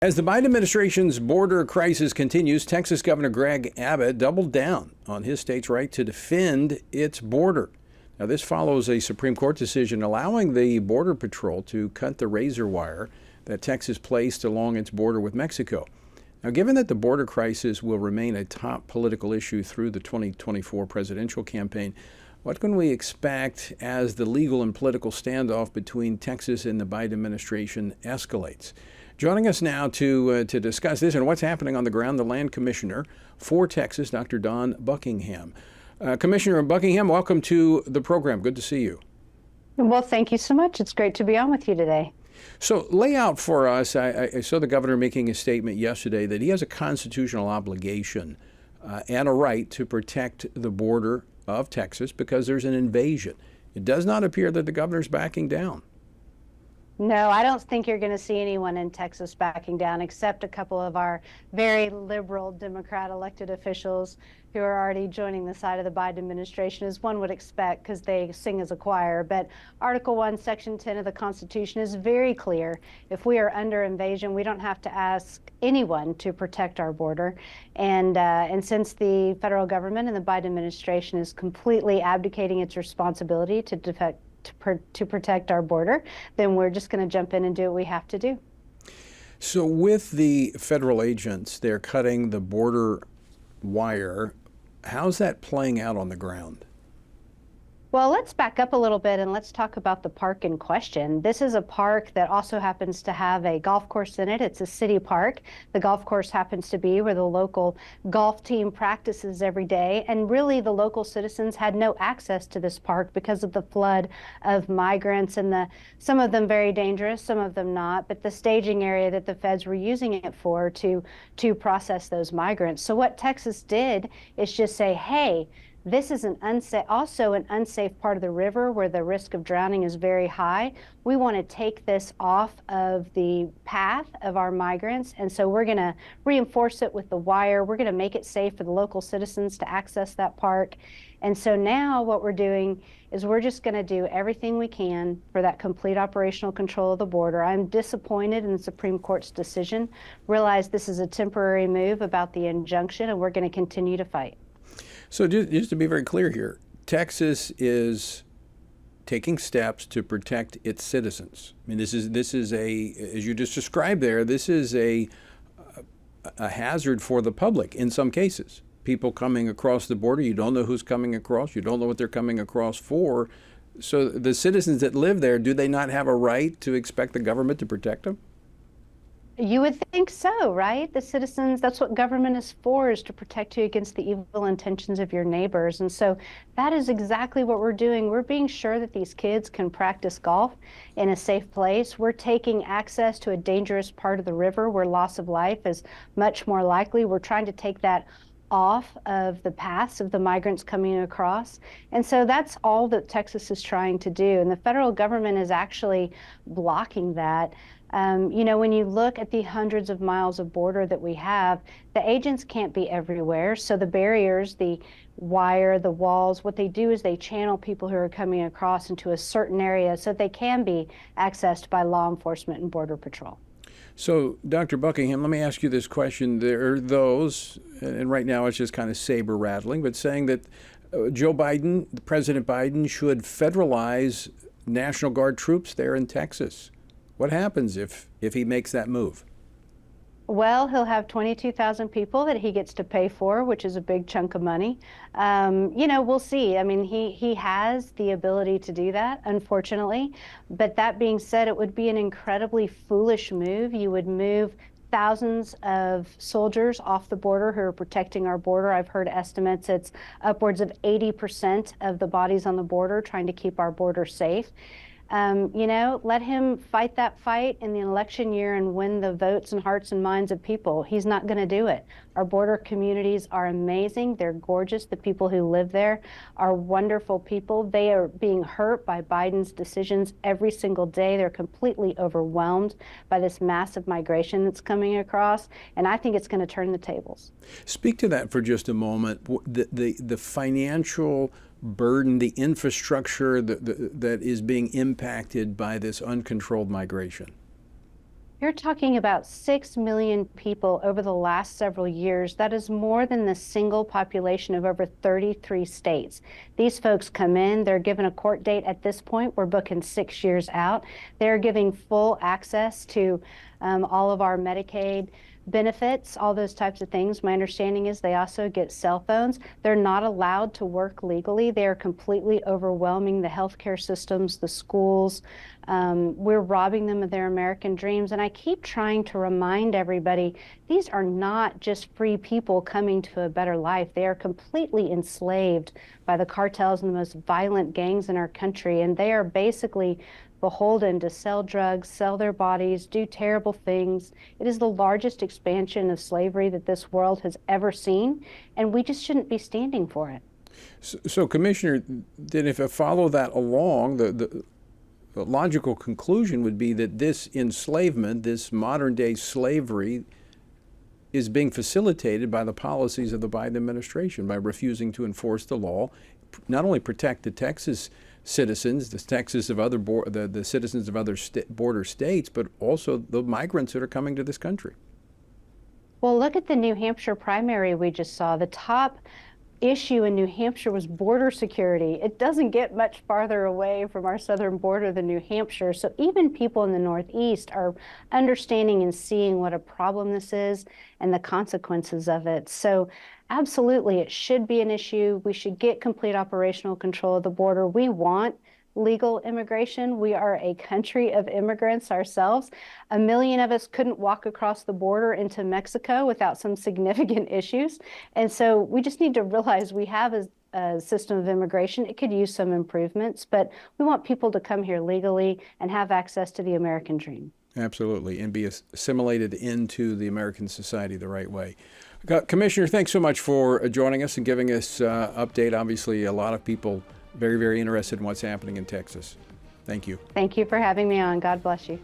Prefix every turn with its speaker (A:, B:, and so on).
A: As the Biden administration's border crisis continues, Texas Governor Greg Abbott doubled down on his state's right to defend its border. Now, this follows a Supreme Court decision allowing the Border Patrol to cut the razor wire that Texas placed along its border with Mexico. Now, given that the border crisis will remain a top political issue through the 2024 presidential campaign, what can we expect as the legal and political standoff between Texas and the Biden administration escalates? Joining us now to discuss this and what's happening on the ground, the Land Commissioner for Texas, Dr. Don Buckingham. Commissioner Buckingham, welcome to the program. Good to see you.
B: Well, thank you so much. It's great to be on with you today.
A: So lay out for us, I saw the governor making a statement yesterday that he has a constitutional obligation and a right to protect the border of Texas because there's an invasion. It does not appear that the governor's backing down.
B: No, I don't think you're going to see anyone in Texas backing down except a couple of our very liberal Democrat elected officials who are already joining the side of the Biden administration, as one would expect, because they sing as a choir. But Article 1, Section 10 of the Constitution is very clear. If we are under invasion, we don't have to ask anyone to protect our border. And since the federal government and the Biden administration is completely abdicating its responsibility to protect our border, then we're just going to jump in and do what we have to do.
A: So with the federal agents, they're cutting the border wire. How's that playing out on the ground?
B: Well, let's back up a little bit and let's talk about the park in question. This is a park that also happens to have a golf course in it. It's a city park. The golf course happens to be where the local golf team practices every day. And really, the local citizens had no access to this park because of the flood of migrants and some of them very dangerous, some of them not, but the staging area that the feds were using it for to process those migrants. So what Texas did is just say, hey, this is also an unsafe part of the river where the risk of drowning is very high. We want to take this off of the path of our migrants, and so we're going to reinforce it with the wire. We're going to make it safe for the local citizens to access that park. And so now what we're doing is we're just going to do everything we can for that complete operational control of the border. I'm disappointed in the Supreme Court's decision. Realize this is a temporary move about the injunction, and we're going to continue to fight.
A: So just to be very clear here, Texas is taking steps to protect its citizens. I mean, this is a, as you just described there, this is a hazard for the public in some cases. People coming across the border, you don't know who's coming across, you don't know what they're coming across for. So the citizens that live there, do they not have a right to expect the government to protect them?
B: You would think so, right? The citizens, that's what government is for, is to protect you against the evil intentions of your neighbors. And so that is exactly what we're doing. We're being sure that these kids can practice golf in a safe place. We're taking access to a dangerous part of the river where loss of life is much more likely. We're trying to take that off of the paths of the migrants coming across. And so that's all that Texas is trying to do. And the federal government is actually blocking that. When you look at the hundreds of miles of border that we have, the agents can't be everywhere. So the barriers, the wire, the walls, what they do is they channel people who are coming across into a certain area so they can be accessed by law enforcement and Border Patrol.
A: So, Dr. Buckingham, let me ask you this question. There are those, and right now it's just kind of saber rattling, but saying that Joe Biden, President Biden, should federalize National Guard troops there in Texas. What happens if he makes that move?
B: Well, he'll have 22,000 people that he gets to pay for, which is a big chunk of money. We'll see. I mean, he has the ability to do that, unfortunately. But that being said, it would be an incredibly foolish move. You would move thousands of soldiers off the border who are protecting our border. I've heard estimates it's upwards of 80% of the bodies on the border trying to keep our border safe. Let him fight that fight in the election year and win the votes and hearts and minds of people. He's not going to do it. Our border communities are amazing. They're gorgeous. The people who live there are wonderful people. They are being hurt by Biden's decisions every single day. They're completely overwhelmed by this massive migration that's coming across, and I think it's going to turn the tables.
A: Speak to that for just a moment. The financial burden, the infrastructure that is being impacted by this uncontrolled migration?
B: You're talking about 6 million people over the last several years. That is more than the single population of over 33 states. These folks come in, they're given a court date at this point. We're booking 6 years out. They're giving full access to all of our Medicaid benefits, all those types of things. My understanding is they also get cell phones. They're not allowed to work legally. They are completely overwhelming the healthcare systems, the schools. We're robbing them of their American dreams. And I keep trying to remind everybody, these are not just free people coming to a better life. They are completely enslaved by the cartels and the most violent gangs in our country. And they are basically beholden to sell drugs, sell their bodies, do terrible things. It is the largest expansion of slavery that this world has ever seen, and we just shouldn't be standing for it.
A: So Commissioner, then if I follow that along, the logical conclusion would be that this enslavement, this modern day slavery, is being facilitated by the policies of the Biden administration by refusing to enforce the law, not only protect the Texas citizens, the Texas of other the citizens of other border states, but also the migrants that are coming to this country.
B: Well, look at the New Hampshire primary we just saw. The top issue in New Hampshire was border security. It doesn't get much farther away from our southern border than New Hampshire. So even people in the Northeast are understanding and seeing what a problem this is and the consequences of it. So absolutely, it should be an issue. We should get complete operational control of the border. We want legal immigration. We are a country of immigrants ourselves. 1 million of us couldn't walk across the border into Mexico without some significant issues. And so we just need to realize we have a system of immigration. It could use some improvements, but we want people to come here legally and have access to the American dream.
A: Absolutely, and be assimilated into the American society the right way. Commissioner, thanks so much for joining us and giving us update. Obviously, a lot of people very, very interested in what's happening in Texas. Thank you.
B: Thank you for having me on. God bless you.